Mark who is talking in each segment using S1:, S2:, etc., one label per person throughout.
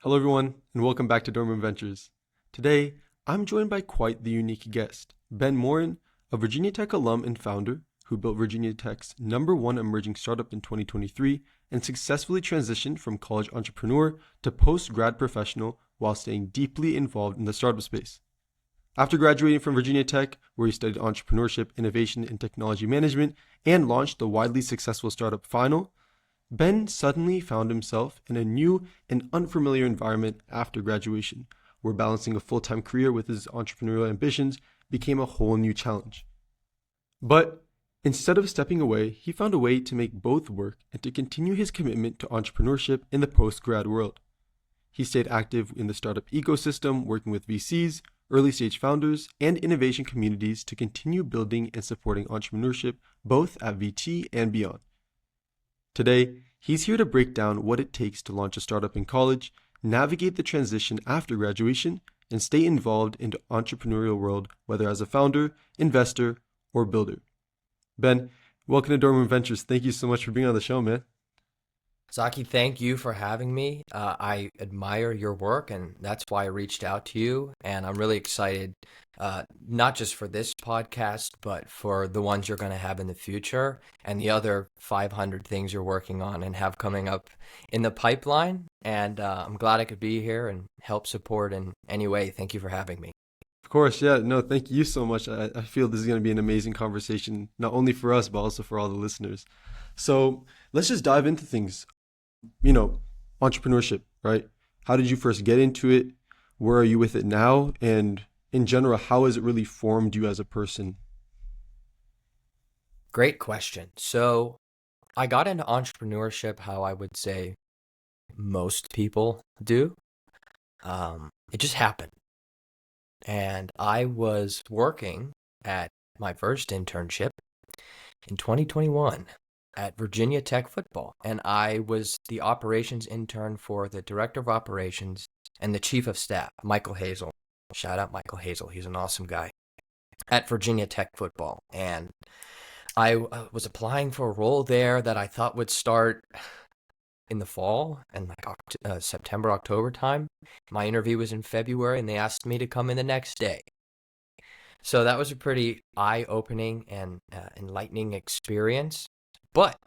S1: Hello, everyone, and welcome back to Dorm Ventures. Today, I'm joined by quite the unique guest, Ben Morin, a Virginia Tech alum and founder who built Virginia Tech's #1 emerging startup in 2023 and successfully transitioned from college entrepreneur to post-grad professional while staying deeply involved in the startup space. After graduating from Virginia Tech, where he studied entrepreneurship, innovation, and technology management, and launched the widely successful startup FYNIL, Ben suddenly found himself in a new and unfamiliar environment after graduation, where balancing a full-time career with his entrepreneurial ambitions became a whole new challenge. But instead of stepping away, he found a way to make both work and to continue his commitment to entrepreneurship in the post-grad world. He stayed active in the startup ecosystem, working with VCs, early-stage founders, and innovation communities to continue building and supporting entrepreneurship both at VT and beyond. Today, he's here to break down what it takes to launch a startup in college, navigate the transition after graduation, and stay involved in the entrepreneurial world, whether as a founder, investor, or builder. Ben, welcome to Dorman Ventures. Thank you so much for being on the show, man.
S2: Zaki, thank you for having me. I admire your work, and that's why I reached out to you. And I'm really excited, not just for this podcast, but for the ones you're going to have in the future and the other 500 things you're working on and have coming up in the pipeline. And I'm glad I could be here and help support in any way. Thank you for having me.
S1: Of course, yeah. No, thank you so much. I feel this is going to be an amazing conversation, not only for us, but also for all the listeners. So let's just dive into things. Entrepreneurship, right? How did you first get into it? Where are you with it now? And in general, how has it really formed you as a person?
S2: Great question. So I got into entrepreneurship how I would say most people do. It just happened. And I was working at my first internship in 2021 at Virginia Tech football. And I was the operations intern for the director of operations and the chief of staff, Michael Hazel. Shout out Michael Hazel. He's an awesome guy at Virginia Tech football. And I was applying for a role there that I thought would start in the fall and like September, October time. My interview was in February and they asked me to come in the next day. So that was a pretty eye-opening and enlightening experience. But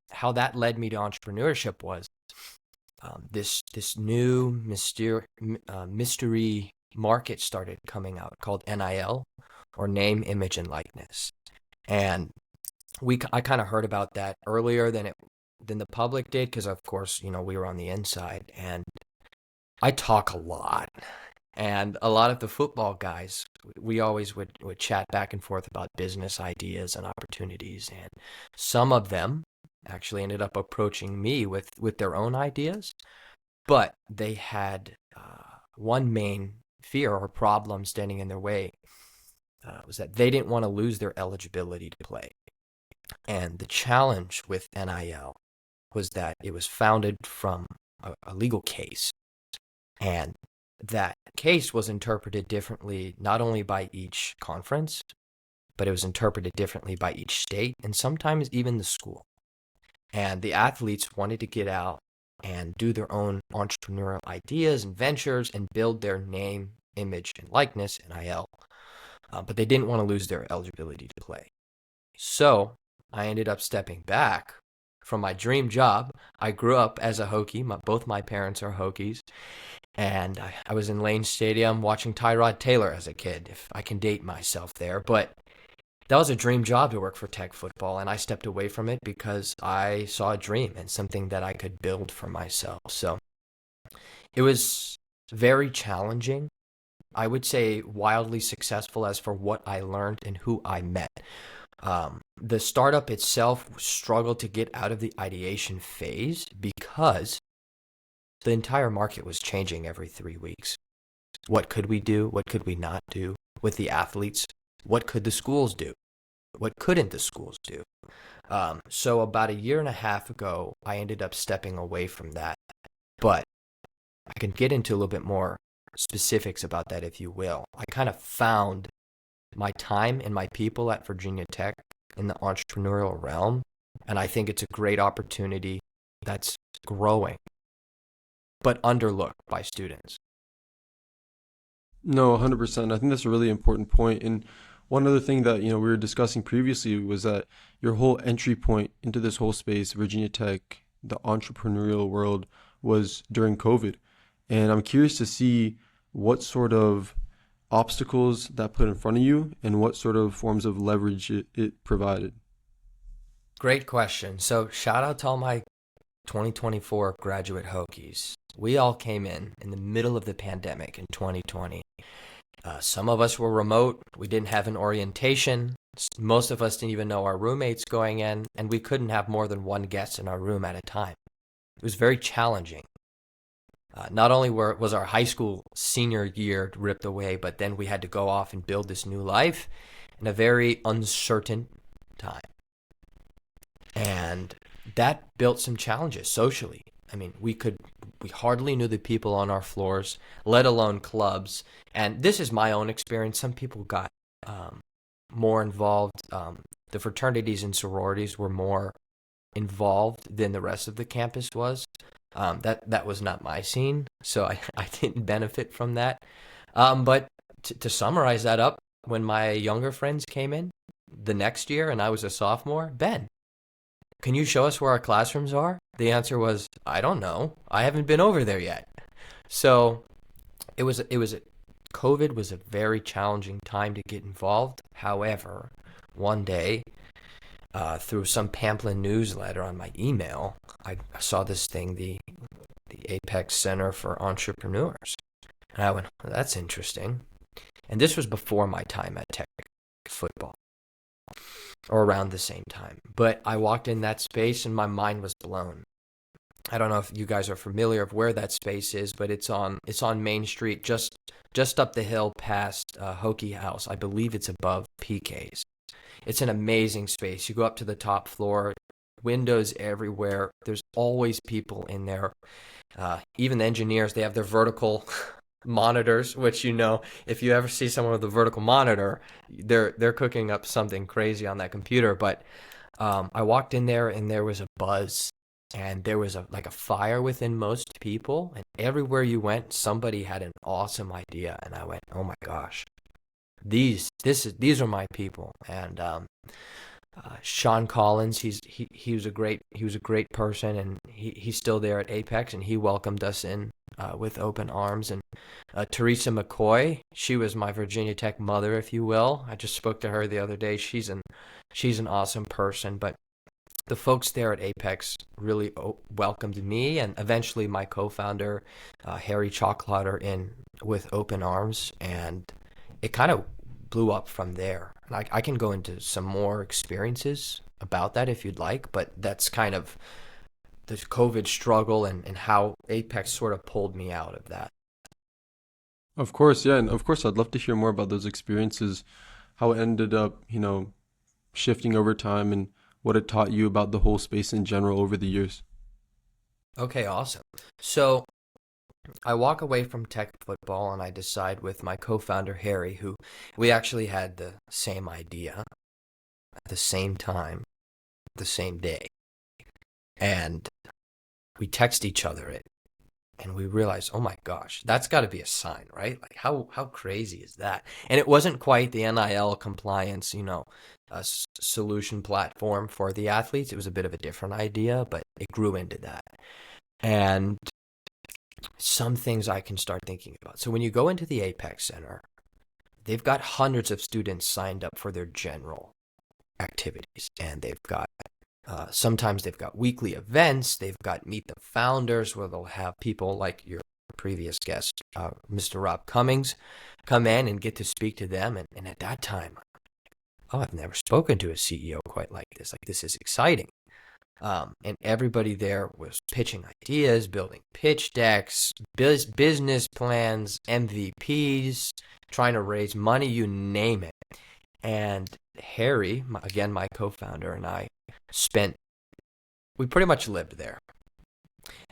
S2: how that led me to entrepreneurship was this new mystery market started coming out called NIL, or name, image, and likeness. And I kind of heard about that earlier than the public did, because of course, we were on the inside. And I talk a lot. And a lot of the football guys, we always would chat back and forth about business ideas and opportunities. And some of them actually ended up approaching me with their own ideas. But they had one main fear or problem standing in their way was that they didn't want to lose their eligibility to play. And the challenge with NIL was that it was founded from a legal case. And that case was interpreted differently, not only by each conference, but it was interpreted differently by each state and sometimes even the school. And the athletes wanted to get out and do their own entrepreneurial ideas and ventures and build their name, image, and likeness, NIL, but they didn't want to lose their eligibility to play. So I ended up stepping back from my dream job. I grew up as a Hokie. Both my parents are Hokies. And I was in Lane Stadium watching Tyrod Taylor as a kid, if I can date myself there. But that was a dream job to work for Tech football, and I stepped away from it because I saw a dream and something that I could build for myself. So it was very challenging. I would say wildly successful as for what I learned and who I met. The startup itself struggled to get out of the ideation phase because the entire market was changing every 3 weeks. What could we do? What could we not do with the athletes? What could the schools do? What couldn't the schools do? So about a year and a half ago, I ended up stepping away from that. But I can get into a little bit more specifics about that, if you will. I kind of found my time and my people at Virginia Tech in the entrepreneurial realm, and I think it's a great opportunity that's growing. but underlooked by students.
S1: No, 100%. I think that's a really important point. And one other thing that, we were discussing previously was that your whole entry point into this whole space, Virginia Tech, the entrepreneurial world, was during COVID. And I'm curious to see what sort of obstacles that put in front of you and what sort of forms of leverage it provided.
S2: Great question. So shout out to all my 2024 graduate Hokies. We all came in the middle of the pandemic in 2020. Some of us were remote. We didn't have an orientation. Most of us didn't even know our roommates going in, and we couldn't have more than one guest in our room at a time. It was very challenging. Not only was our high school senior year ripped away, but then we had to go off and build this new life in a very uncertain time. And that built some challenges socially. I mean, we hardly knew the people on our floors, let alone clubs. And this is my own experience. Some people got more involved. The fraternities and sororities were more involved than the rest of the campus was. That was not my scene, so I didn't benefit from that. But to summarize that up, when my younger friends came in the next year and I was a sophomore, Ben, can you show us where our classrooms are? The answer was, I don't know. I haven't been over there yet. So COVID was a very challenging time to get involved. However, one day, through some pamphlet newsletter on my email, I saw this thing, the Apex Center for Entrepreneurs. And I went, well, that's interesting. And this was before my time at Tech football, or around the same time. But I walked in that space and my mind was blown. I don't know if you guys are familiar of where that space is, but it's on Main Street, just up the hill past Hokie House. I believe it's above PK's. It's an amazing space. You go up to the top floor, windows everywhere. There's always people in there. Even the engineers, they have their vertical monitors, which, if you ever see someone with a vertical monitor, they're cooking up something crazy on that computer. But I walked in there and there was a buzz, and there was a fire within most people, and everywhere you went, somebody had an awesome idea, and I went, oh my gosh, these are my people. And Sean Collins, he was a great person, and he's still there at Apex, and he welcomed us in with open arms. And Teresa McCoy, she was my Virginia Tech mother, if you will. I just spoke to her the other day. She's an awesome person. But the folks there at Apex really welcomed me, and eventually my co-founder, Harry Chalklaughter, in with open arms, and it kind of blew up from there. And I can go into some more experiences about that if you'd like, but that's kind of the COVID struggle and how Apex sort of pulled me out of that.
S1: Of course, yeah, and of course I'd love to hear more about those experiences, how it ended up, shifting over time and what it taught you about the whole space in general over the years.
S2: Okay, awesome. So I walk away from Tech football and I decide with my co-founder Harry, who we actually had the same idea at the same time, the same day. And we text each other it, and we realize, oh my gosh, that's got to be a sign, right? Like how crazy is that? And it wasn't quite the NIL compliance, solution platform for the athletes. It was a bit of a different idea, but it grew into that. And some things I can start thinking about. So when you go into the Apex Center, they've got hundreds of students signed up for their general activities, and they've got sometimes they've got weekly events. They've got Meet the Founders, where they'll have people like your previous guest, Mr. Rob Cummings, come in and get to speak to them. And at that time, I've never spoken to a CEO quite like this. Like, this is exciting. And everybody there was pitching ideas, building pitch decks, business plans, MVPs, trying to raise money, you name it. And Harry, again, my co-founder, and I we pretty much lived there.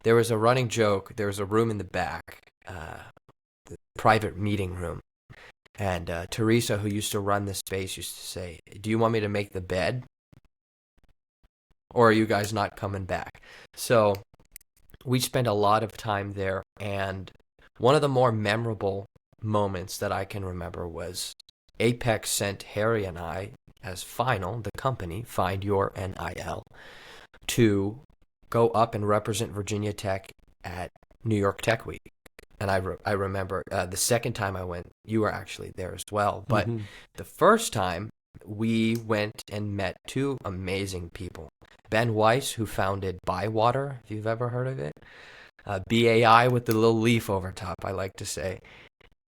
S2: There was a running joke. There was a room in the back, the private meeting room. And Teresa, who used to run the space, used to say, do you want me to make the bed? Or are you guys not coming back? So we spent a lot of time there, and one of the more memorable moments that I can remember was Apex sent Harry and I as FYNIL, the company, Find Your NIL, to go up and represent Virginia Tech at New York Tech Week. And I remember the second time I went, you were actually there as well. But
S1: Mm-hmm.
S2: the first time, we went and met two amazing people. Ben Weiss, who founded Bywater, if you've ever heard of it. BAI with the little leaf over top, I like to say.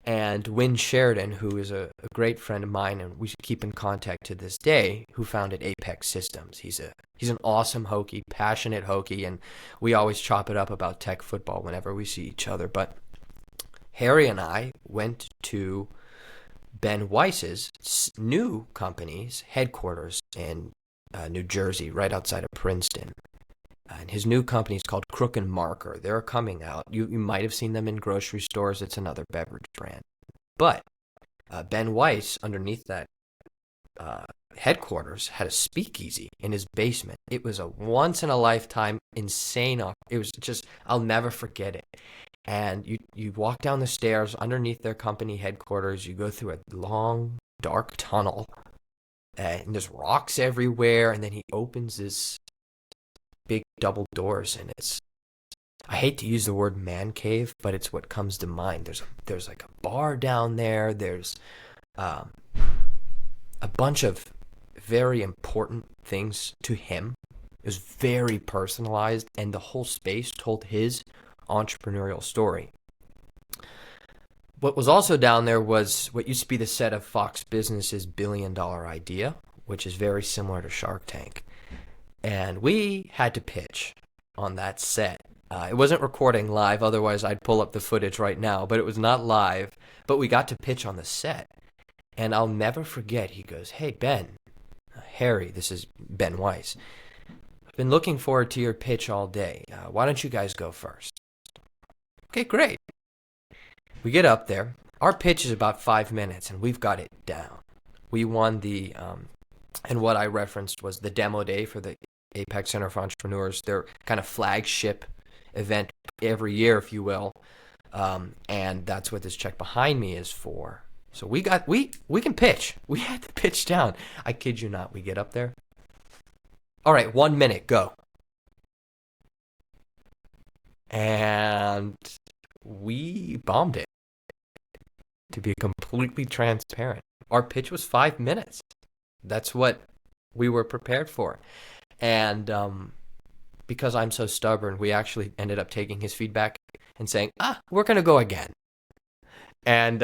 S2: And Wynn Sheridan, who is a great friend of mine, and we keep in contact to this day, who founded Apex Systems. He's an awesome Hokie, passionate Hokie, and we always chop it up about tech football whenever we see each other. But Harry and I went to Ben Weiss's new company's headquarters in New Jersey, right outside of Princeton. And his new company is called Crook and Marker. They're coming out. You might have seen them in grocery stores. It's another beverage brand. But Ben Weiss, underneath that headquarters, had a speakeasy in his basement. It was a once-in-a-lifetime insane. It was just, I'll never forget it. And you walk down the stairs underneath their company headquarters. You go through a long, dark tunnel. And there's rocks everywhere. And then he opens this big double doors, and I hate to use the word man cave, but it's what comes to mind. There's like a bar down there. There's a bunch of very important things to him. It was very personalized, and the whole space told his entrepreneurial story. What was also down there was what used to be the set of Fox Business's $1 billion idea, which is very similar to Shark Tank. And we had to pitch on that set. It wasn't recording live, otherwise I'd pull up the footage right now, but it was not live. But we got to pitch on the set. And I'll never forget, he goes, "Hey, Ben, Harry, this is Ben Weiss. I've been looking forward to your pitch all day. Why don't you guys go first?" Okay, great. We get up there. Our pitch is about 5 minutes, and we've got it down. We won and what I referenced was the demo day for the Apex Center for Entrepreneurs, their kind of flagship event every year, if you will. And that's what this check behind me is for. So we can pitch. We had to pitch down. I kid you not. We get up there. All right, 1 minute, go. And we bombed it, to be completely transparent. Our pitch was 5 minutes. That's what we were prepared for. And because I'm so stubborn, we actually ended up taking his feedback and saying, we're going to go again. And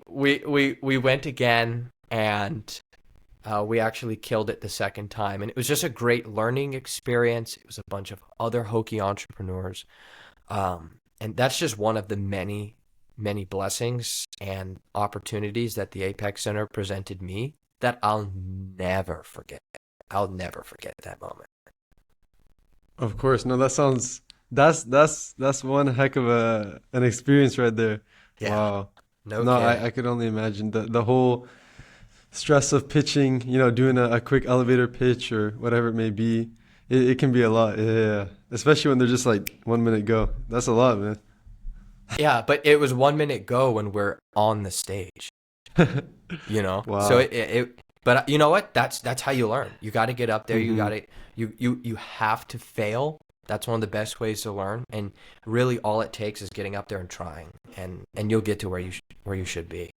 S2: we went again, and we actually killed it the second time. And it was just a great learning experience. It was a bunch of other Hokie entrepreneurs. And that's just one of the many, many blessings and opportunities that the Apex Center presented me that I'll never forget. I'll never forget that moment.
S1: Of course. No, that's one heck of an experience right there.
S2: Yeah.
S1: Wow.
S2: No
S1: No,
S2: kidding.
S1: I could only imagine the whole stress of pitching, doing a quick elevator pitch or whatever it may be. It can be a lot. Yeah. Especially when they're just like 1 minute go. That's a lot, man.
S2: Yeah, but it was 1 minute go when we're on the stage, So
S1: Wow.
S2: but you know what? That's how you learn. You got to get up there.
S1: Hmm.
S2: You have to fail. That's one of the best ways to learn. And really all it takes is getting up there and trying, and you'll get to where you should be.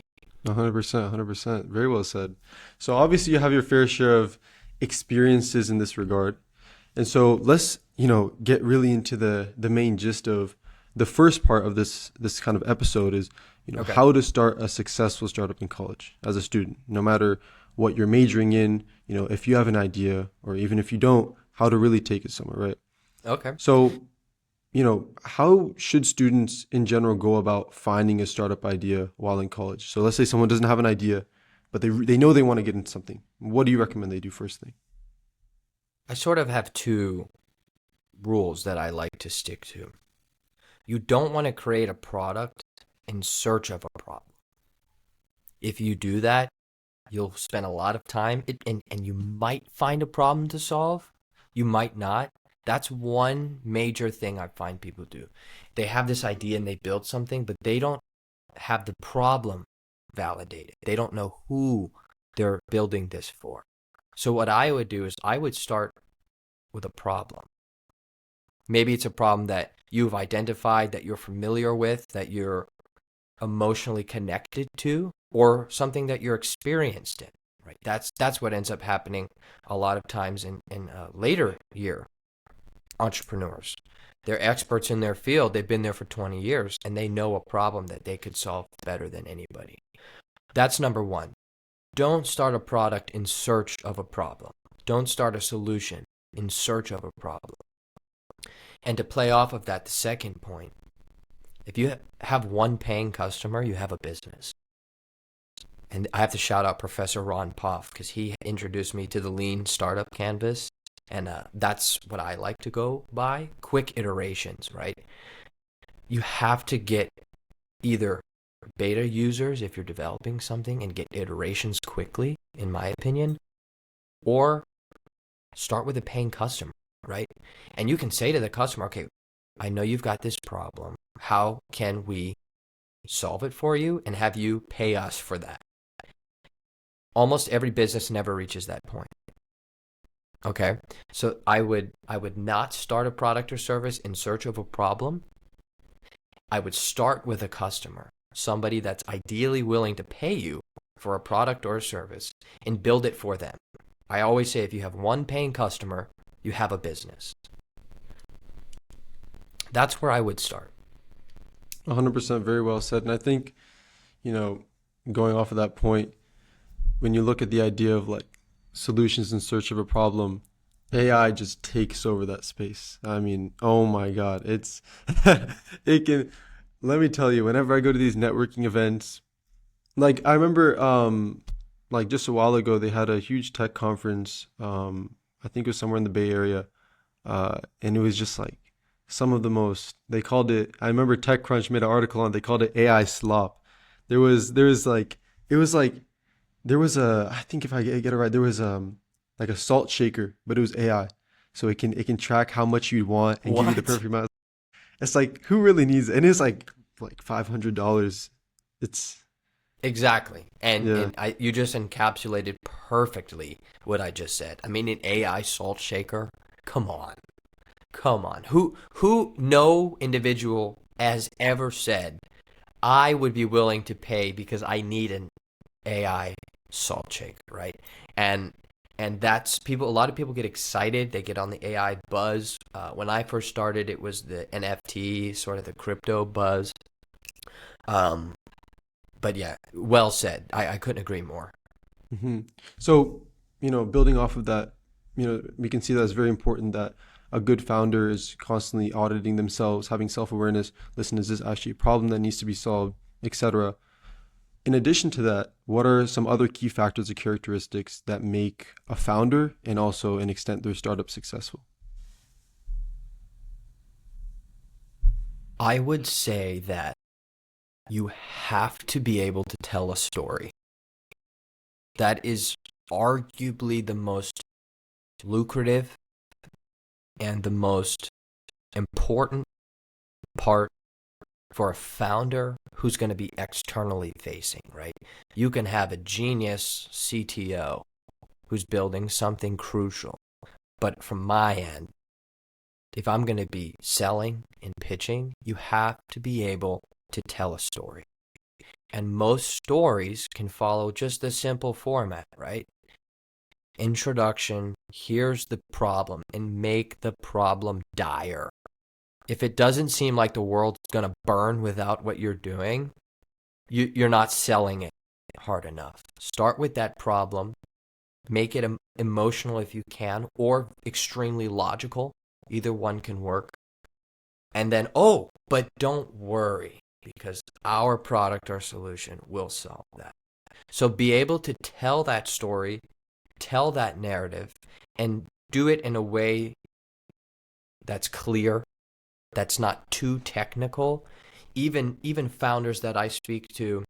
S1: 100%, 100%. Very well said. So obviously you have your fair share of experiences in this regard. And so let's, get really into the main gist of the first part of this kind of episode is,
S2: Okay.
S1: how to start a successful startup in college as a student, no matter what you're majoring in, if you have an idea or even if you don't, how to really take it somewhere, right?
S2: Okay.
S1: So, how should students in general go about finding a startup idea while in college? So let's say someone doesn't have an idea, but they know they want to get into something. What do you recommend they do first thing?
S2: I sort of have two rules that I like to stick to. You don't want to create a product in search of a problem. If you do that, you'll spend a lot of time and you might find a problem to solve. You might not. That's one major thing I find people do. They have this idea and they build something, but they don't have the problem validated. They don't know who they're building this for. So what I would do is I would start with a problem. Maybe it's a problem that you've identified, that you're familiar with, that you're emotionally connected to, or something that you're experienced in, right? That's what ends up happening a lot of times in later year entrepreneurs. They're experts in their field. They've been there for 20 years and they know a problem that they could solve better than anybody. That's number one. Don't start a product in search of a problem. Don't start a solution in search of a problem. And to play off of that, the second point, if you have one paying customer, you have a business. And I have to shout out Professor Ron Poff because he introduced me to the Lean Startup Canvas. And that's what I like to go by. Quick iterations, right? You have to get either beta users if you're developing something and get iterations quickly, in my opinion, or start with a paying customer, right? And you can say to the customer, okay, I know you've got this problem. How can we solve it for you and have you pay us for that? Almost every business never reaches that point. Okay, so I would not start a product or service in search of a problem. I would start with a customer, somebody that's ideally willing to pay you for a product or a service and build it for them. I always say if you have one paying customer, you have a business. That's where I would start.
S1: 100% very well said. And I think, going off of that point, when you look at the idea of like solutions in search of a problem, AI just takes over that space. I mean, oh my God, it can, let me tell you, whenever I go to these networking events, like I remember, like just a while ago, they had a huge tech conference. I think it was somewhere in the Bay Area. And it was just like some of the most, they called it, I remember TechCrunch made an article on it, they called it AI slop. There was like, it was like, there was I think if I get it right, there was like a salt shaker, but it was AI. So it can track how much you want and give you the
S2: What?
S1: perfect amount. It's like, who really needs it? And it's like $500. It's,
S2: Exactly.
S1: yeah.
S2: You just encapsulated perfectly what I just said. I mean, an AI salt shaker. Come on. Come on. No individual has ever said, I would be willing to pay because I need an AI salt shaker, right? And that's people. A lot of people get excited. They get on the AI buzz. When I first started, it was the NFT, sort of the crypto buzz. Um, but yeah, well said. I couldn't agree more.
S1: hmm So, building off of that, we can see that it's very important that a good founder is constantly auditing themselves, having self-awareness. Listen, is this actually a problem that needs to be solved, etc. In addition to that, what are some other key factors or characteristics that make a founder and also an extent their startup successful?
S2: I would say that you have to be able to tell a story. That is arguably the most lucrative and the most important part for a founder who's going to be externally facing, right? You can have a genius CTO who's building something crucial. But from my end, if I'm going to be selling and pitching, you have to be able to tell a story. And most stories can follow just a simple format, right? Introduction, here's the problem, and make the problem dire. If it doesn't seem like the world's going to burn without what you're doing, you're not selling it hard enough. Start with that problem, make it emotional if you can, or extremely logical. Either one can work. And then, but don't worry, because our product or solution will solve that. So be able to tell that story, tell that narrative, and do it in a way that's clear, that's not too technical. Even founders that I speak to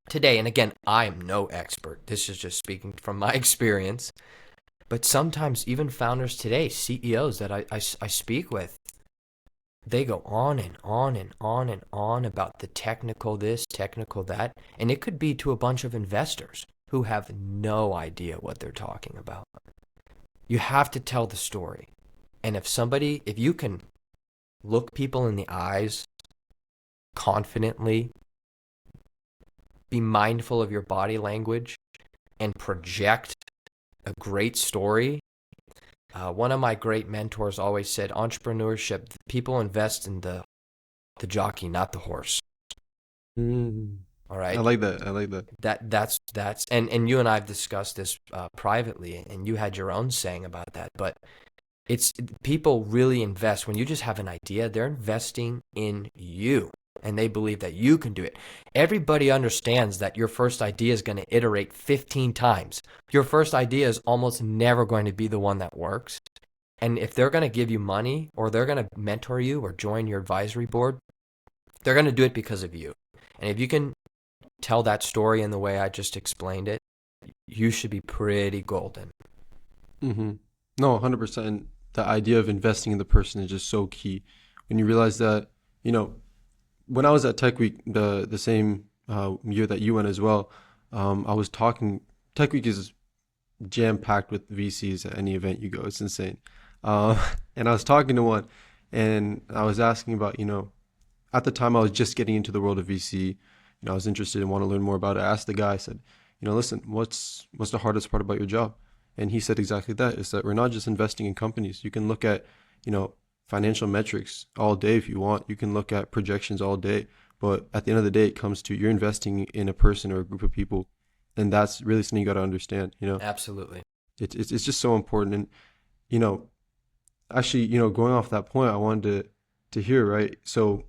S2: today, and again, I am no expert. This is just speaking from my experience. But sometimes even founders today, CEOs that I speak with, they go on and on and on and on about the technical this, technical that, and it could be to a bunch of investors who have no idea what they're talking about. You have to tell the story. And if you can look people in the eyes confidently, be mindful of your body language, and project a great story. One of my great mentors always said, entrepreneurship, people invest in the jockey, not the horse.
S1: Mm.
S2: All right.
S1: I like that. I like that.
S2: That's and you and I have discussed this privately, and you had your own saying about that. But it's people really invest when you just have an idea. They're investing in you, and they believe that you can do it. Everybody understands that your first idea is going to iterate 15 times. Your first idea is almost never going to be the one that works. And if they're going to give you money, or they're going to mentor you or join your advisory board, they're going to do it because of you. And if you can tell that story in the way I just explained it, you should be pretty golden.
S1: Mm-hmm. No, 100%. The idea of investing in the person is just so key. When you realize that, when I was at Tech Week, the same year that you went as well, I was talking. Tech Week is jam packed with VCs at any event you go. It's insane. And I was talking to one, and I was asking about, at the time I was just getting into the world of VC. I was interested and want to learn more about it. I asked the guy, I said, listen, what's the hardest part about your job? And he said exactly that, is that we're not just investing in companies. You can look at, financial metrics all day if you want. You can look at projections all day. But at the end of the day, it comes to you're investing in a person or a group of people. And that's really something you got to understand,
S2: Absolutely.
S1: It's just so important. And, actually, going off that point, I wanted to hear, right? So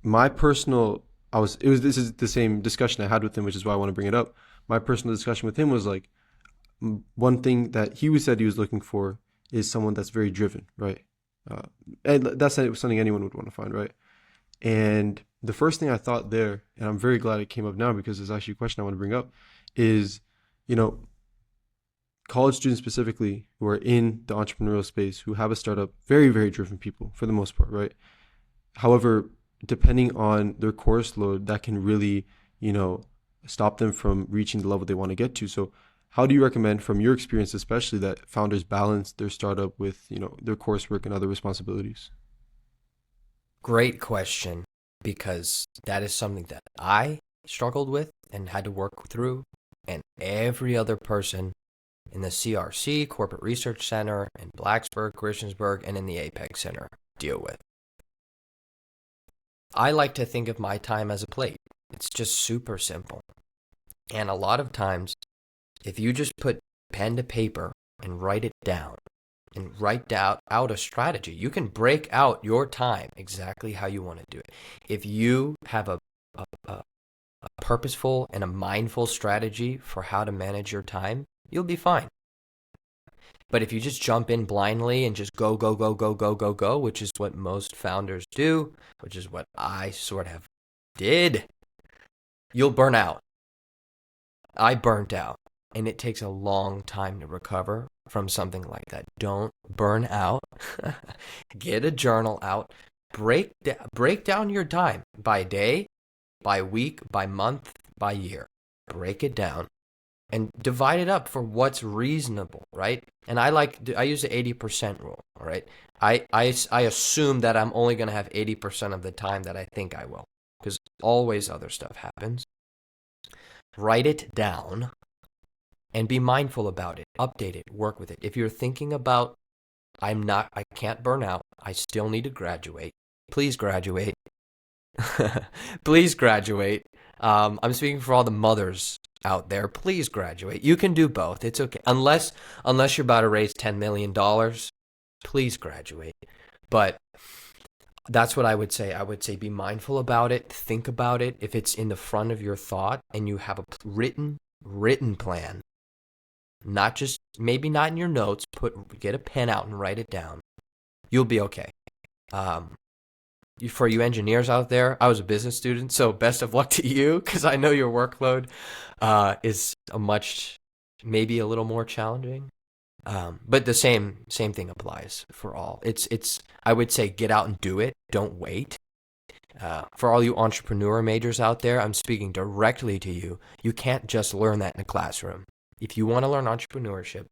S1: my personal, this is the same discussion I had with him, which is why I want to bring it up. My personal discussion with him was like, one thing that he said he was looking for is someone that's very driven, right? And that's something anyone would want to find, right? And the first thing I thought there, and I'm very glad it came up now because it's actually a question I want to bring up, is, college students specifically who are in the entrepreneurial space, who have a startup, very, very driven people for the most part, right? However, depending on their course load, that can really, stop them from reaching the level they want to get to. So how do you recommend, from your experience especially, that founders balance their startup with, their coursework and other responsibilities?
S2: Great question, because that is something that I struggled with and had to work through, and every other person in the CRC, Corporate Research Center, in Blacksburg, Christiansburg, and in the Apex Center deal with. I like to think of my time as a plate. It's just super simple. And a lot of times, if you just put pen to paper and write it down and write out a strategy, you can break out your time exactly how you want to do it. If you have a purposeful and a mindful strategy for how to manage your time, you'll be fine. But if you just jump in blindly and just go, which is what most founders do, which is what I sort of did, you'll burn out. I burnt out. And it takes a long time to recover from something like that. Don't burn out. Get a journal out. Break down your time by day, by week, by month, by year. Break it down and divide it up for what's reasonable, right? And I use the 80% rule, all right? I assume that I'm only going to have 80% of the time that I think I will, because always other stuff happens. Write it down. And be mindful about it, update it, work with it. If you're thinking about, I can't burn out, I still need to graduate, please graduate. Please graduate. I'm speaking for all the mothers out there. Please graduate. You can do both. It's okay. Unless you're about to raise $10 million, please graduate. But that's what I would say. I would say be mindful about it. Think about it. If it's in the front of your thought and you have a written plan, maybe not in your notes, get a pen out and write it down. You'll be okay. For you engineers out there, I was a business student, so best of luck to you, because I know your workload is maybe a little more challenging. But the same thing applies for all. It's I would say get out and do it. Don't wait. For all you entrepreneur majors out there, I'm speaking directly to you. You can't just learn that in a classroom. If you want to learn entrepreneurship,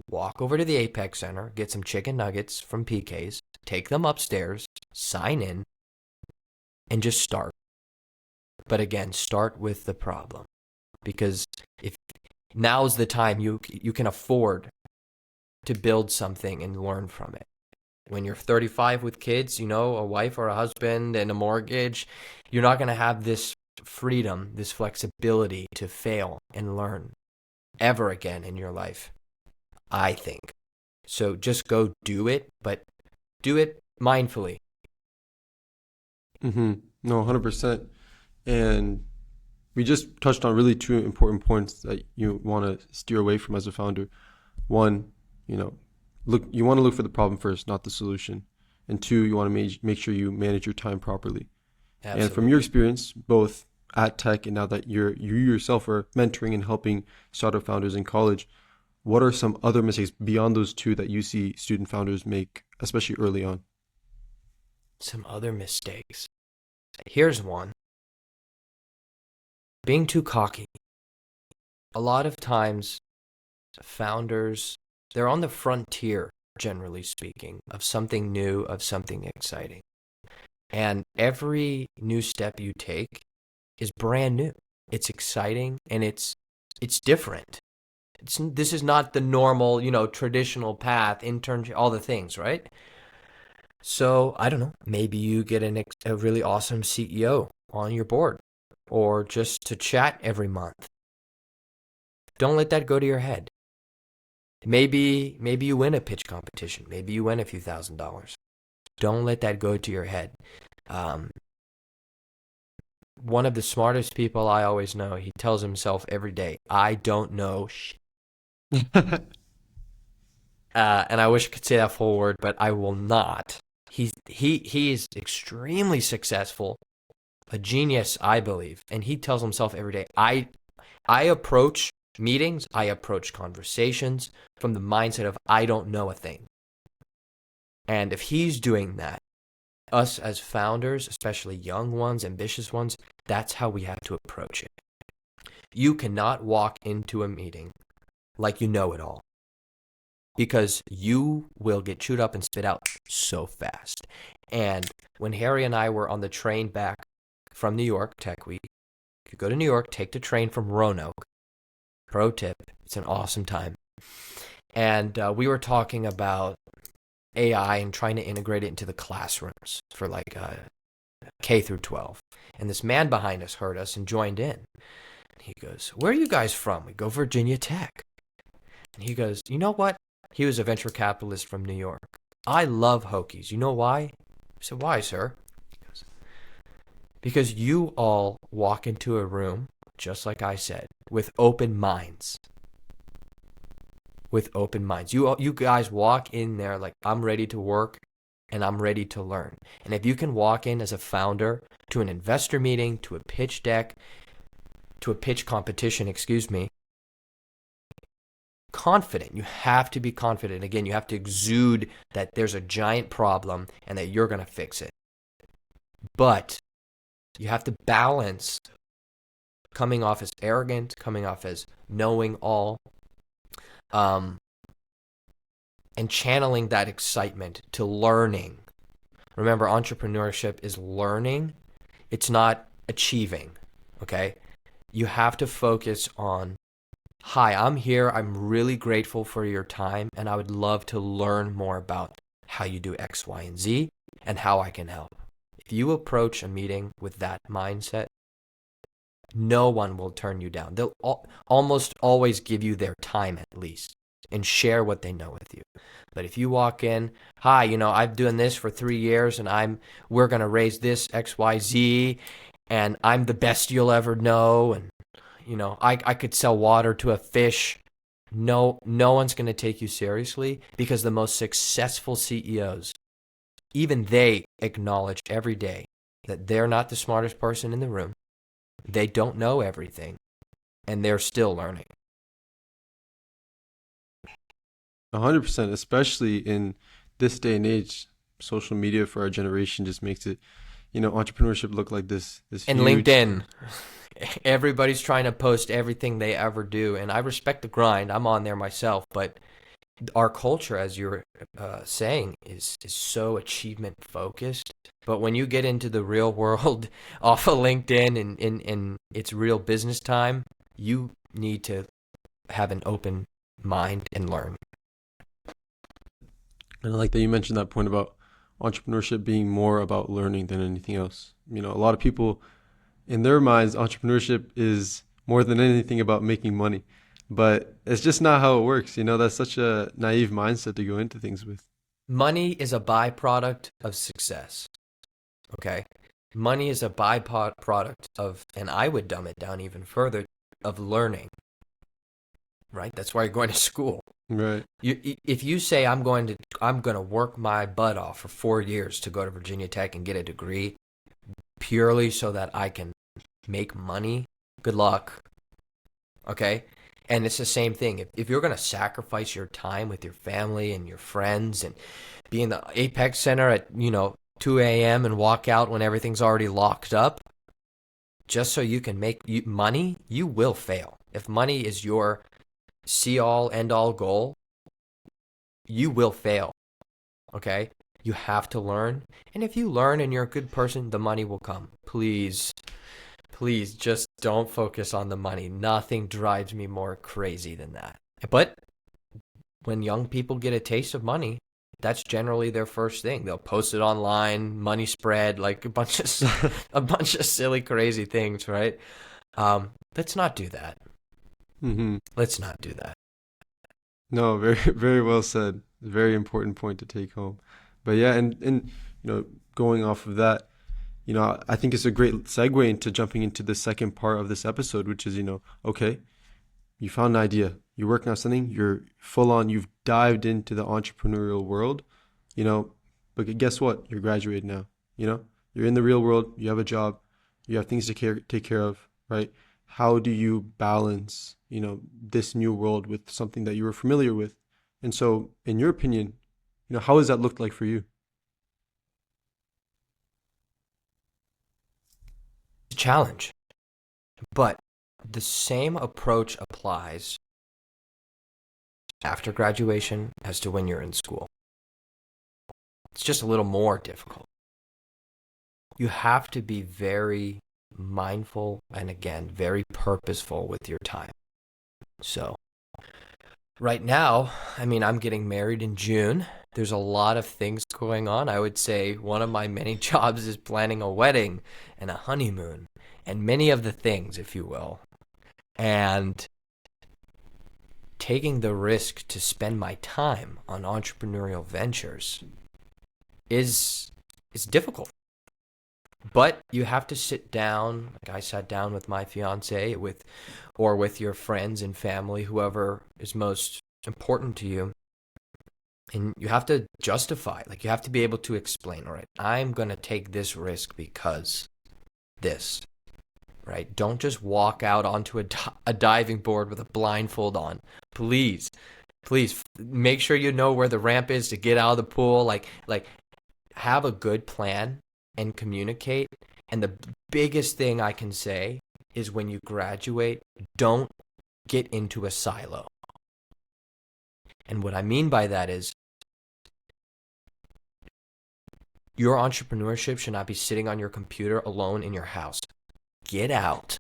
S2: walk over to the Apex Center, get some chicken nuggets from PK's, take them upstairs, sign in, and just start. But again, start with the problem, because if now's the time you can afford to build something and learn from it. When you're 35 with kids, a wife or a husband and a mortgage, you're not going to have this freedom, this flexibility to fail and learn ever again in your life, I think. So just go do it, but do it mindfully.
S1: No, 100%. And we just touched on really two important points that you want to steer away from as a founder. One, you want to look for the problem first, not the solution. And two, you want to make sure you manage your time properly.
S2: Absolutely.
S1: And from your experience, both at Tech and now that you yourself are mentoring and helping startup founders in college, what are some other mistakes beyond those two that you see student founders make, especially early on?
S2: Some other mistakes. Here's one. Being too cocky. A lot of times, founders, they're on the frontier, generally speaking, of something new, of something exciting. And every new step you take is brand new. It's exciting and it's different. This is not the normal, traditional path, internship, all the things, right? So, I don't know, maybe you get a really awesome CEO on your board, or just to chat every month. Don't let that go to your head. Maybe you win a pitch competition. Maybe you win a few $1,000s. Don't let that go to your head. One of the smartest people I always know, he tells himself every day, I don't know shit. And I wish I could say that full word, but I will not. He is extremely successful, a genius, I believe. And he tells himself every day, I approach meetings, I approach conversations from the mindset of I don't know a thing. And if he's doing that, us as founders, especially young ones, ambitious ones, that's how we have to approach it. You cannot walk into a meeting like you know it all, because you will get chewed up and spit out so fast. And when Harry and I were on the train back from New York, Tech Week, if you go to New York, take the train from Roanoke. Pro tip, it's an awesome time. And we were talking about AI and trying to integrate it into the classrooms for like K through 12. And this man behind us heard us and joined in. And he goes, where are you guys from? We go, Virginia Tech. And he goes, you know what? He was a venture capitalist from New York. I love Hokies. You know why? I said, why, sir? He goes, because you all walk into a room, just like I said, with open minds. With open minds. You guys walk in there like, I'm ready to work and I'm ready to learn. And if you can walk in as a founder to an investor meeting, to a pitch deck, to a pitch competition, confident. You have to be confident. Again, you have to exude that there's a giant problem and that you're going to fix it. But you have to balance coming off as arrogant, coming off as knowing all, and channeling that excitement to learning. Remember, entrepreneurship is learning. It's not achieving, okay? You have to focus on, hi, I'm here. I'm really grateful for your time, and I would love to learn more about how you do X, Y, and Z, and how I can help. If you approach a meeting with that mindset, no one will turn you down. They'll almost always give you their time at least and share what they know with you. But if you walk in, hi, I've doing this for 3 years and we're going to raise this X, Y, Z, and I'm the best you'll ever know, and I could sell water to a fish. No one's going to take you seriously, because the most successful CEOs, even they acknowledge every day that they're not the smartest person in the room. They don't know everything, and they're still learning.
S1: 100%, especially in this day and age. Social media for our generation just makes it, entrepreneurship look like this
S2: And
S1: huge
S2: LinkedIn,
S1: thing.
S2: everybody's trying to post everything they ever do. And I respect the grind. I'm on there myself, but our culture, as you're saying, is so achievement focused. But when you get into the real world off of LinkedIn and it's real business time, you need to have an open mind and learn.
S1: And I like that you mentioned that point about entrepreneurship being more about learning than anything else. A lot of people, in their minds, entrepreneurship is more than anything about making money. But it's just not how it works. That's such a naive mindset to go into things with.
S2: Money is a byproduct of success. Okay. Money is a byproduct of, and I would dumb it down even further, of learning, right? That's why you're going to school.
S1: Right.
S2: If you say I'm going to work my butt off for 4 years to go to Virginia Tech and get a degree purely so that I can make money, good luck. Okay? And it's the same thing. If you're going to sacrifice your time with your family and your friends and be in the Apex Center at, 2 a.m. and walk out when everything's already locked up, just so you can make money, you will fail. If money is your see-all, end-all goal, you will fail, okay? You have to learn. And if you learn and you're a good person, the money will come. Please, please just don't focus on the money. Nothing drives me more crazy than that. But when young people get a taste of money, that's generally their first thing. They'll post it online, money spread, like a bunch of silly, crazy things, right? Let's not do that.
S1: Hmm.
S2: Let's not do that.
S1: No, very, very well said. Very important point to take home. But yeah, and going off of that, I think it's a great segue into jumping into the second part of this episode, which is, okay, you found an idea, you're working on something, you're full on, you've dived into the entrepreneurial world, but guess what? You're graduated now, you're in the real world, you have a job, you have things to take care of, right? How do you balance, this new world with something that you were familiar with? And so, in your opinion, how has that looked like for you?
S2: It's a challenge, but the same approach applies after graduation as to when you're in school. It's just a little more difficult. You have to be very mindful and, again, very purposeful with your time. So right now, I'm getting married in June. There's a lot of things going on. I would say one of my many jobs is planning a wedding and a honeymoon and many of the things, if you will. And taking the risk to spend my time on entrepreneurial ventures is difficult. But you have to sit down, like I sat down with my fiance, or with your friends and family, whoever is most important to you, and you have to justify, like you have to be able to explain, all right, I'm going to take this risk because this, right? Don't just walk out onto a diving board with a blindfold on. Please, please make sure you know where the ramp is to get out of the pool. Like have a good plan and communicate. And the biggest thing I can say is when you graduate, don't get into a silo. And what I mean by that is your entrepreneurship should not be sitting on your computer alone in your house. Get out.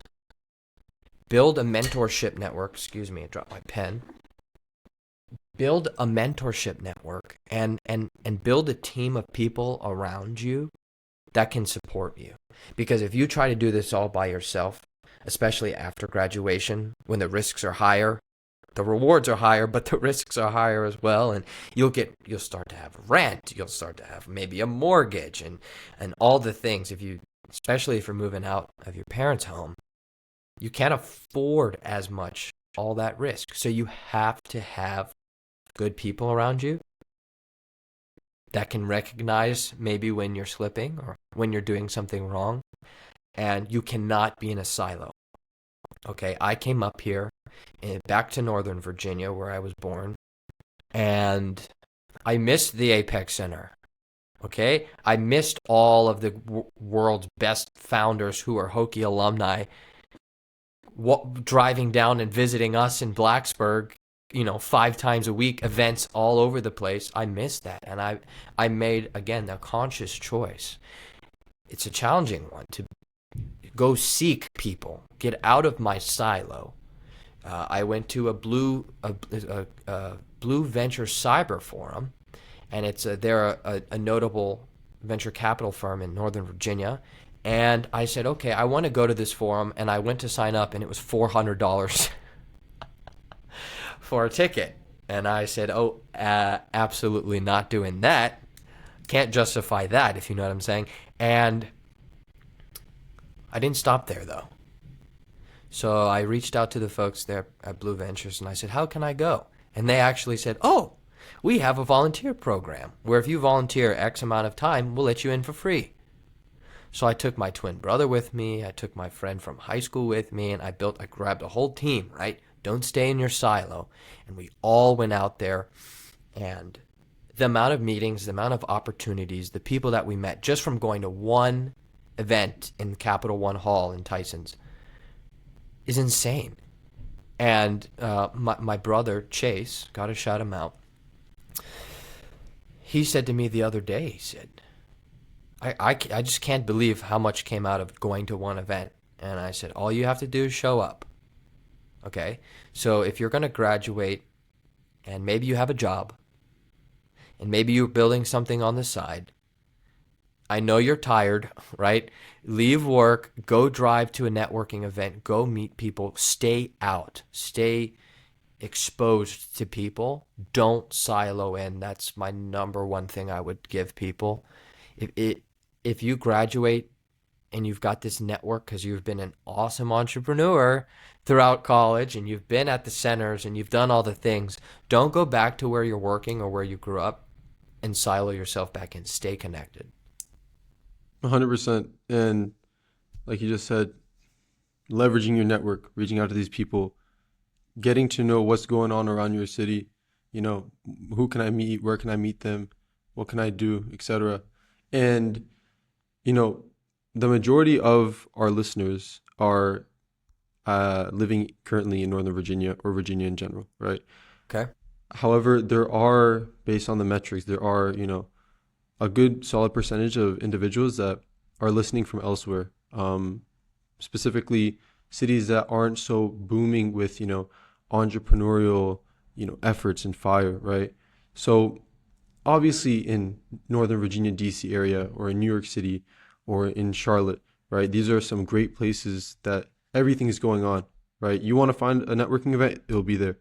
S2: Build a mentorship network. Excuse me, I dropped my pen. Build a mentorship network and build a team of people around you that can support you. Because if you try to do this all by yourself, especially after graduation, when the risks are higher, the rewards are higher, but the risks are higher as well. And you'll start to have rent. You'll start to have maybe a mortgage and all the things. Especially if you're moving out of your parents' home, you can't afford as much, all that risk. So you have to have good people around you that can recognize maybe when you're slipping or when you're doing something wrong. And you cannot be in a silo. Okay, I came up here back to Northern Virginia where I was born And I missed the Apex Center. Okay, I missed all of the world's best founders who are Hokie alumni driving down and visiting us in Blacksburg, 5 times a week, events all over the place. I missed that. And I made, again, a conscious choice. It's a challenging one to go seek people, get out of my silo. I went to a blue venture cyber forum, and they're a notable venture capital firm in Northern Virginia. And I said, okay, I want to go to this forum, and I went to sign up, and it was $400 for a ticket. And I said, oh, absolutely not doing that. Can't justify that, if you know what I'm saying. And I didn't stop there, though. So I reached out to the folks there at Blue Ventures, and I said, how can I go? And they actually said, oh, we have a volunteer program where if you volunteer X amount of time, we'll let you in for free. So I took my twin brother with me. I took my friend from high school with me, and I grabbed a whole team, right? Don't stay in your silo. And we all went out there, and the amount of meetings, the amount of opportunities, the people that we met just from going to one event in Capital One Hall in Tyson's is insane. And my brother, Chase, got to shout him out. He said to me the other day, he said, I just can't believe how much came out of going to one event. And I said, all you have to do is show up. Okay? So if you're going to graduate and maybe you have a job and maybe you're building something on the side, I know you're tired, right? Leave work, go drive to a networking event, go meet people, stay out, stay exposed to people. Don't silo in. That's my number one thing I would give people. If you graduate and you've got this network because you've been an awesome entrepreneur throughout college and you've been at the centers and you've done all the things, don't go back to where you're working or where you grew up and silo yourself back in. Stay connected.
S1: 100%. And like you just said, leveraging your network, reaching out to these people, getting to know what's going on around your city, who can I meet, where can I meet them, what can I do, etc. And, the majority of our listeners are living currently in Northern Virginia or Virginia in general, right?
S2: Okay.
S1: However, based on the metrics, there are, a good solid percentage of individuals that are listening from elsewhere, specifically cities that aren't so booming with, entrepreneurial, efforts and fire, right? So obviously in Northern Virginia, DC area, or in New York City, or in Charlotte, right? These are some great places that everything is going on, right? You want to find a networking event, it'll be there.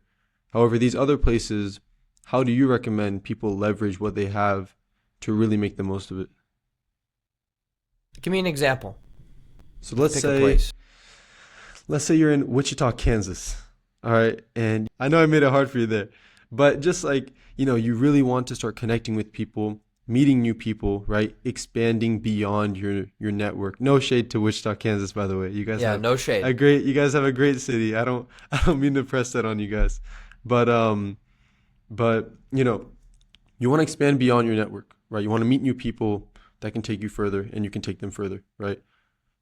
S1: However, these other places, how do you recommend people leverage what they have to really make the most of it?
S2: Give me an example.
S1: So let's say you're in Wichita, Kansas. All right. And I know I made it hard for you there, but just like, you really want to start connecting with people, meeting new people, right? Expanding beyond your network. No shade to Wichita, Kansas, by the way. You guys have
S2: no shade.
S1: you guys have a great city. I don't mean to press that on you guys. But you want to expand beyond your network, right? You want to meet new people that can take you further and you can take them further, right?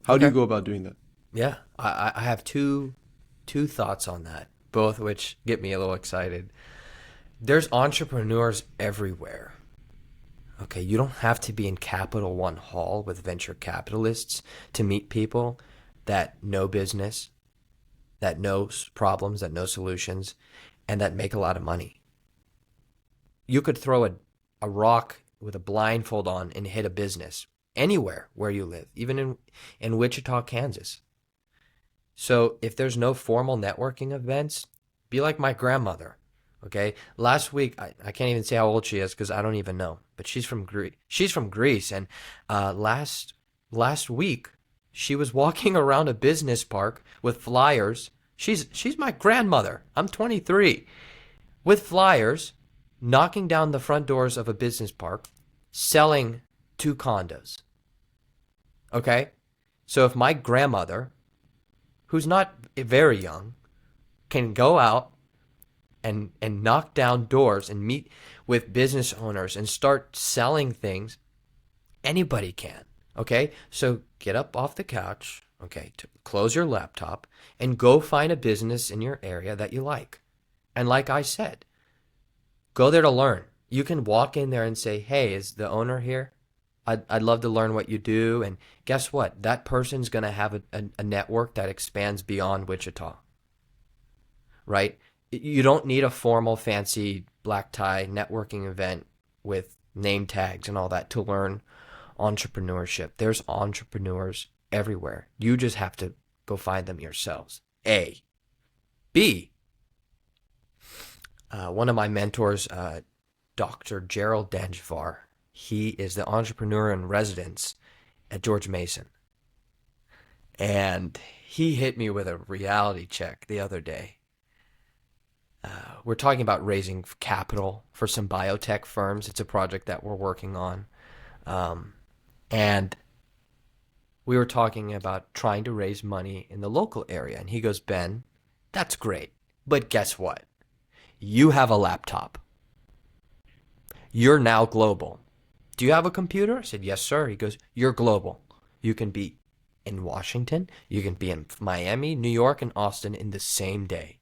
S1: How do you go about doing that?
S2: Yeah, I have two thoughts on that, both which get me a little excited. There's entrepreneurs everywhere. Okay, you don't have to be in Capital One Hall with venture capitalists to meet people that know business, that know problems, that know solutions, and that make a lot of money. You could throw a rock with a blindfold on and hit a business anywhere where you live, even in Wichita, Kansas. So if there's no formal networking events, be like my grandmother. Okay, last week I can't even say how old she is because I don't even know, but she's from Greece, and last week she was walking around a business park with flyers. She's my grandmother. I'm 23, with flyers, knocking down the front doors of a business park, selling 2 condos. Okay, so if my grandmother, who's not very young, can go out, and knock down doors and meet with business owners and start selling things, anybody can. Okay? So get up off the couch, okay, to close your laptop and go find a business in your area that you like. And like I said, go there to learn. You can walk in there and say, "Hey, is the owner here? I'd love to learn what you do." And guess what? That person's going to have a network that expands beyond Wichita, right? You don't need a formal, fancy black tie networking event with name tags and all that to learn entrepreneurship. There's entrepreneurs everywhere. You just have to go find them yourselves. A. B. One of my mentors, Dr. Gerald Dangivar, he is the entrepreneur in residence at George Mason. And he hit me with a reality check the other day. We're talking about raising capital for some biotech firms. It's a project that we're working on. And we were talking about trying to raise money in the local area. And he goes, "Ben, that's great. But guess what? You have a laptop. You're now global. Do you have a computer?" I said, "Yes, sir." He goes, "You're global. You can be in Washington. You can be in Miami, New York, and Austin in the same day."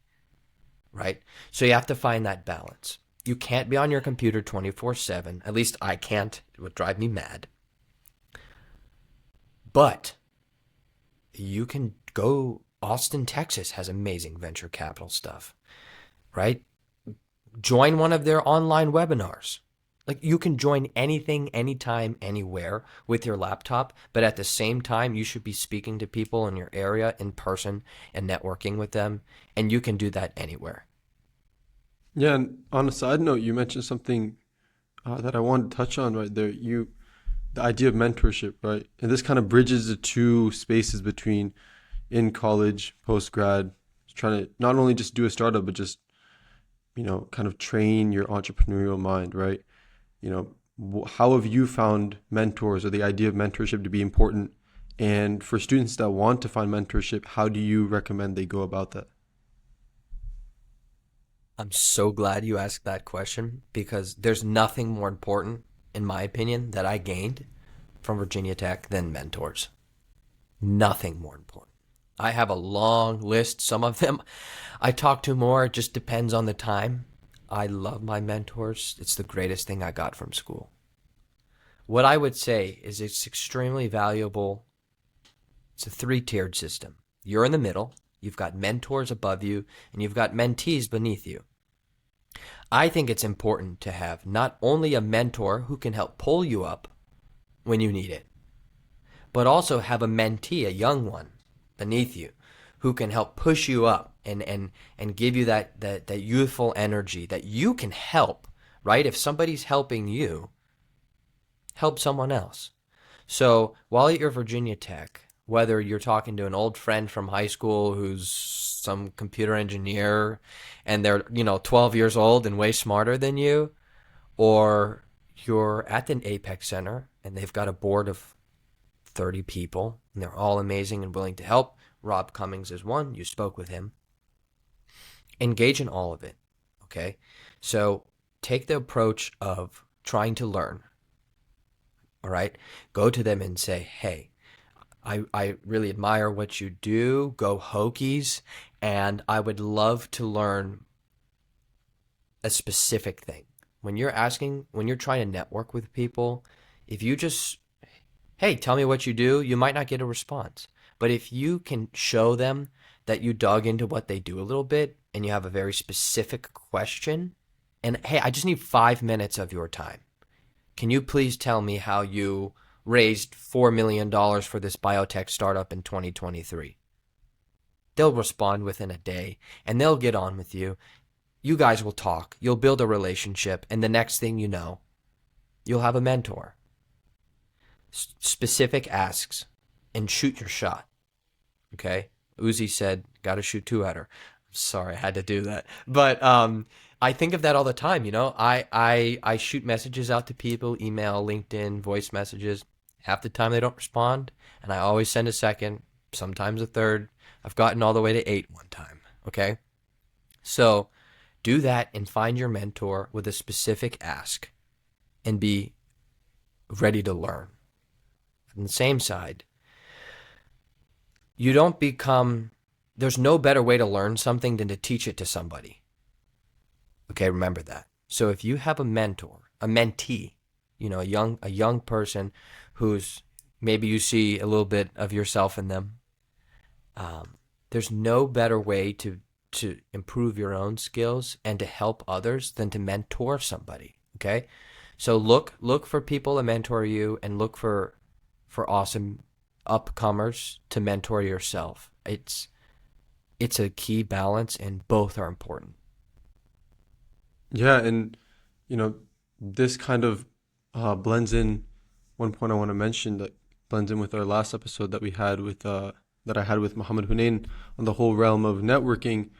S2: Right? So you have to find that balance. You can't be on your computer 24/7. At least I can't. It would drive me mad. But you can go. Austin, Texas has amazing venture capital stuff, right? Join one of their online webinars. Like, you can join anything, anytime, anywhere with your laptop, but at the same time, you should be speaking to people in your area in person and networking with them, and you can do that anywhere.
S1: Yeah, and on a side note, you mentioned something that I wanted to touch on right there. The idea of mentorship, right? And this kind of bridges the two spaces between in college, post grad, trying to not only just do a startup, but just, kind of train your entrepreneurial mind, right? How have you found mentors or the idea of mentorship to be important? And for students that want to find mentorship, how do you recommend they go about that?
S2: I'm so glad you asked that question, because there's nothing more important, in my opinion, that I gained from Virginia Tech than mentors. Nothing more important. I have a long list. Some of them I talk to more. It just depends on the time. I love my mentors. It's the greatest thing I got from school. What I would say is it's extremely valuable. It's a three-tiered system. You're in the middle. You've got mentors above you, and you've got mentees beneath you. I think it's important to have not only a mentor who can help pull you up when you need it, but also have a mentee, a young one, beneath you, who can help push you up and give you that youthful energy that you can help, right? If somebody's helping you, help someone else. So while at your Virginia Tech, whether you're talking to an old friend from high school who's some computer engineer and they're, 12 years old and way smarter than you, or you're at an Apex Center and they've got a board of 30 people and they're all amazing and willing to help. Rob Cummings is one. You spoke with him. Engage in all of it, okay? So take the approach of trying to learn, all right? Go to them and say, "Hey, I really admire what you do. Go Hokies. And I would love to learn a specific thing." When you're trying to network with people, if you just, "Hey, tell me what you do," you might not get a response. But if you can show them that you dug into what they do a little bit and you have a very specific question, and, "Hey, I just need 5 minutes of your time. Can you please tell me how you raised $4 million for this biotech startup in 2023? They'll respond within a day and they'll get on with you. You guys will talk. You'll build a relationship. And the next thing you know, you'll have a mentor. Specific asks and shoot your shot. Okay? Uzi said, "Got to shoot two at her." Sorry, I had to do that. But I think of that all the time. I shoot messages out to people, email, LinkedIn, voice messages. Half the time they don't respond, and I always send a second, sometimes a third. I've gotten all the way to 8 one time, okay? So Do that and find your mentor with a specific ask and be ready to learn. On the same side, there's no better way to learn something than to teach it to somebody. Okay, remember that. So if you have a mentor, a mentee, a young person who's maybe you see a little bit of yourself in them, there's no better way to improve your own skills and to help others than to mentor somebody. Okay, so look for people to mentor you, and look for awesome upcomers to mentor yourself. It's a key balance, and both are important.
S1: Yeah, and this kind of blends in. One point I want to mention that blends in with our last episode that we had with that I had with Muhammad Hunain on the whole realm of networking.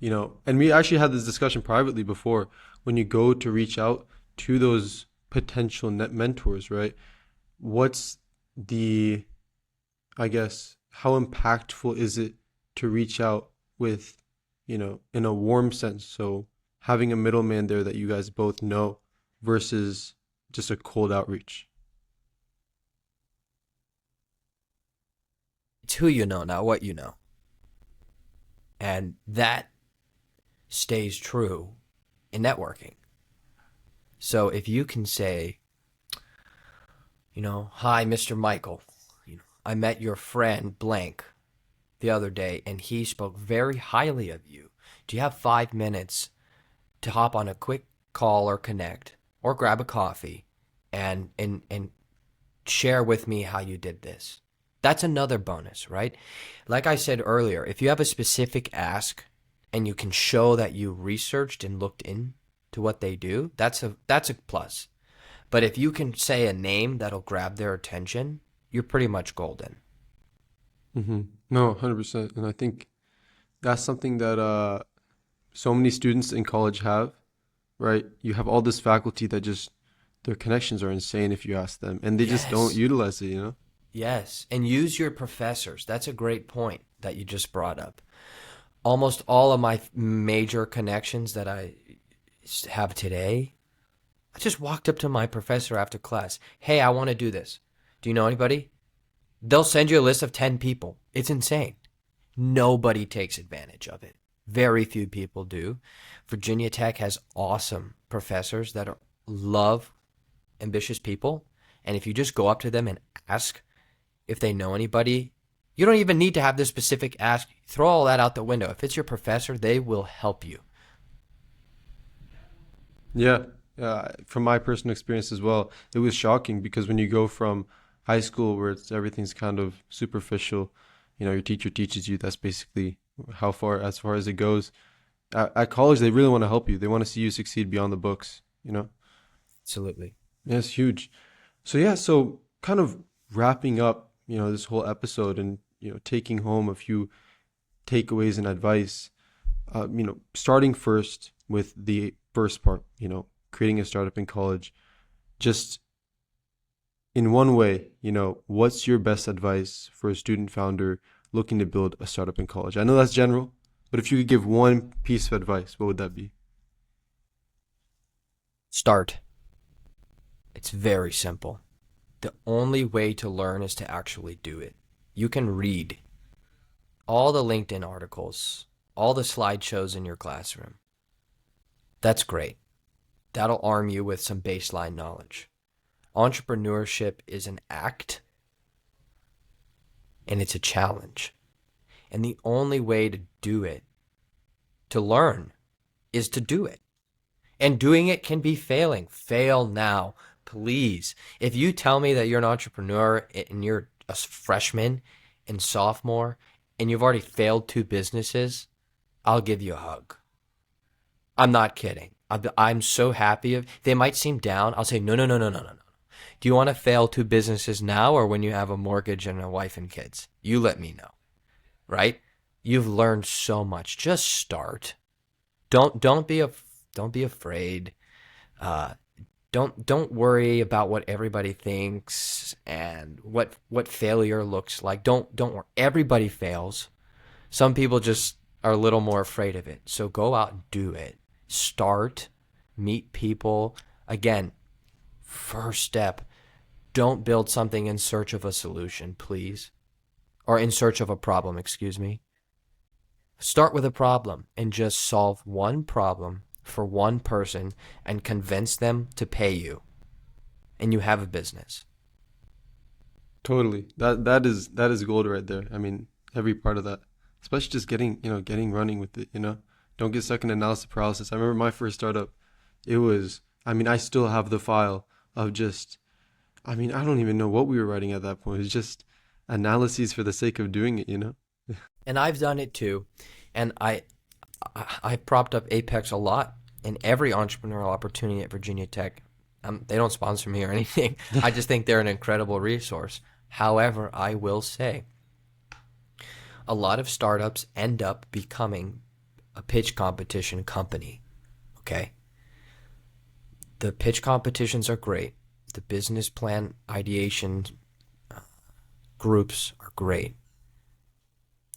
S1: And we actually had this discussion privately before. When you go to reach out to those potential net mentors, right? What's the, I guess, how impactful is it to reach out with, in a warm sense? So having a middleman there that you guys both know versus just a cold outreach.
S2: It's who you know, not what you know. And that stays true in networking. So if you can say, hi, Mr. Michael, I met your friend blank the other day, and he spoke very highly of you. Do you have 5 minutes to hop on a quick call or connect or grab a coffee and share with me how you did this? That's another bonus, right? Like I said earlier, if you have a specific ask and you can show that you researched and looked into what they do, that's a plus. But if you can say a name that'll grab their attention, you're pretty much golden.
S1: Mm-hmm. No, 100%. And I think that's something that so many students in college have, right? You have all this faculty that just, their connections are insane if you ask them, and they just don't utilize it,
S2: Yes, and use your professors. That's a great point that you just brought up. Almost all of my major connections that I have today, I just walked up to my professor after class. Hey, I want to do this. Do you know anybody? They'll send you a list of 10 people. It's insane. Nobody takes advantage of it. Very few people do. Virginia Tech has awesome professors that love ambitious people. And if you just go up to them and ask if they know anybody, you don't even need to have this specific ask. Throw all that out the window. If it's your professor, they will help you.
S1: Yeah. From my personal experience as well, it was shocking because when you go from high school where everything's kind of superficial, your teacher teaches you, that's basically as far as it goes. At college, they really want to help you. They want to see you succeed beyond the books,
S2: Absolutely.
S1: Yeah, it's huge. So kind of wrapping up, this whole episode and, taking home a few takeaways and advice, starting first with the first part, creating a startup in college. Just in one way, what's your best advice for a student founder looking to build a startup in college? I know that's general, but if you could give one piece of advice, what would that be?
S2: Start. It's very simple. The only way to learn is to actually do it. You can read all the LinkedIn articles, all the slideshows in your classroom. That's great. That'll arm you with some baseline knowledge. Entrepreneurship is an act, and it's a challenge. And the only way to do it, to learn, is to do it. And doing it can be failing. Fail now, please. If you tell me that you're an entrepreneur and you're a freshman and sophomore and you've already failed 2 businesses, I'll give you a hug. I'm not kidding. I'm so happy. They might seem down. I'll say, no. Do you want to fail 2 businesses now or when you have a mortgage and a wife and kids? You let me know, right? You've learned so much. Just start. Don't be afraid. Don't worry about what everybody thinks and what failure looks like. Don't worry. Everybody fails. Some people just are a little more afraid of it. So go out and do it. Start, meet people. Again, first step, don't build something in search of a solution, please. Or in search of a problem, excuse me. Start with a problem and just solve one problem for one person and convince them to pay you. And you have a business.
S1: Totally. That is gold right there. I mean, every part of that, especially just getting running with it. Don't get stuck in analysis paralysis. I remember my first startup. It was. I mean, I still have the file of just. I mean, I don't even know what we were writing at that point. It was just analyses for the sake of doing it.
S2: And I've done it too. And I propped up Apex a lot in every entrepreneurial opportunity at Virginia Tech. They don't sponsor me or anything. I just think they're an incredible resource. However, I will say a lot of startups end up becoming a pitch competition company. Okay? The pitch competitions are great. The business plan ideation groups are great.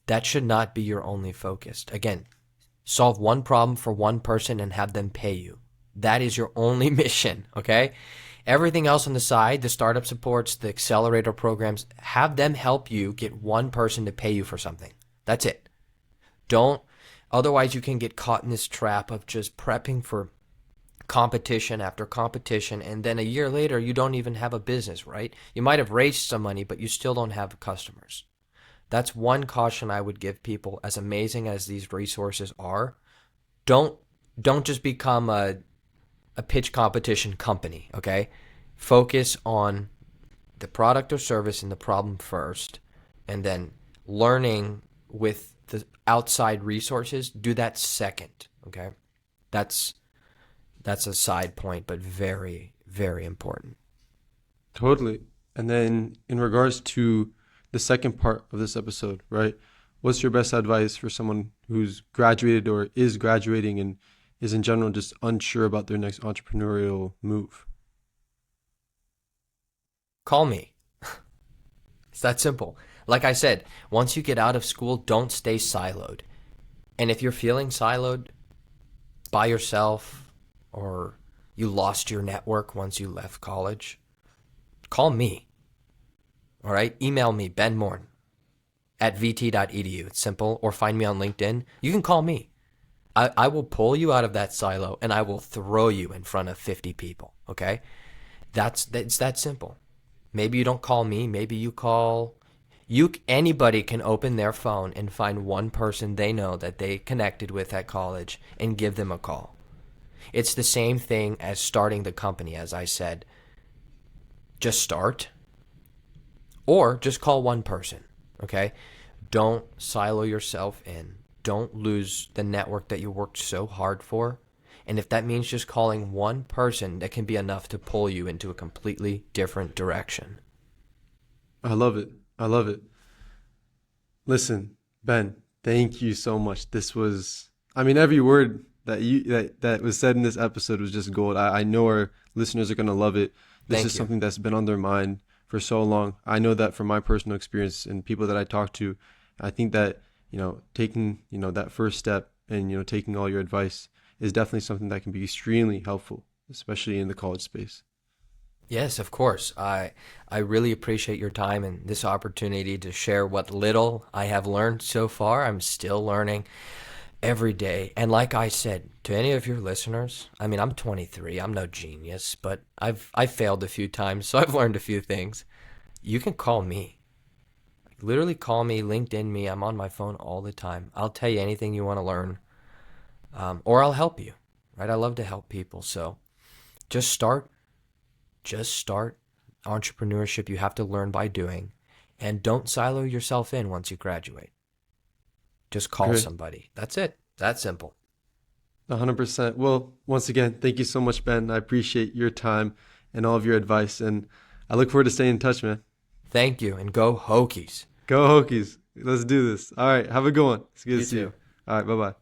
S2: That should not be your only focus. Again, solve one problem for one person and have them pay you. That is your only mission, okay? Everything else on the side, the startup supports, the accelerator programs, have them help you get one person to pay you for something. That's it. Otherwise you can get caught in this trap of just prepping for competition after competition, and then a year later you don't even have a business, right? You might have raised some money, but you still don't have customers. That's one caution I would give people. As amazing as these resources are, don't just become a pitch competition company, okay? Focus on the product or service and the problem first, and then learning with the outside resources, do that second, okay? That's a side point, but very, very important.
S1: Totally. And then in regards to the second part of this episode, right? What's your best advice for someone who's graduated or is graduating and is in general just unsure about their next entrepreneurial move?
S2: Call me. It's that simple. Like I said, once you get out of school, don't stay siloed. And if you're feeling siloed by yourself or you lost your network once you left college, call me. All right? Email me, Ben Morin at vt.edu. It's simple. Or find me on LinkedIn. You can call me. I will pull you out of that silo and I will throw you in front of 50 people. Okay? It's that simple. Maybe you don't call me. Maybe you call... Anybody can open their phone and find one person they know that they connected with at college and give them a call. It's the same thing as starting the company, as I said. Just start. Or just call one person, okay? Don't silo yourself in. Don't lose the network that you worked so hard for. And if that means just calling one person, that can be enough to pull you into a completely different direction.
S1: I love it. I love it. Listen, Ben, thank you so much. This was, I mean, every word that was said in this episode was just gold. I know our listeners are going to love it. This is something that's been on their mind for so long. I know that from my personal experience and people that I talk to, I think that, taking, that first step and, taking all your advice is definitely something that can be extremely helpful, especially in the college space.
S2: Yes, of course. I really appreciate your time and this opportunity to share what little I have learned so far. I'm still learning every day. And like I said, to any of your listeners, I mean, I'm 23. I'm no genius, but I've failed a few times, so I've learned a few things. You can call me. Literally call me, LinkedIn me. I'm on my phone all the time. I'll tell you anything you want to learn, or I'll help you, right? I love to help people. So just start. Just start. Entrepreneurship, you have to learn by doing. And don't silo yourself in once you graduate. Just call somebody. That's it. That simple.
S1: 100%. Well, once again, thank you so much, Ben. I appreciate your time and all of your advice. And I look forward to staying in touch, man.
S2: Thank you. And go Hokies.
S1: Go Hokies. Let's do this. All right. Have a good one. It's good to see you. All right. Bye-bye.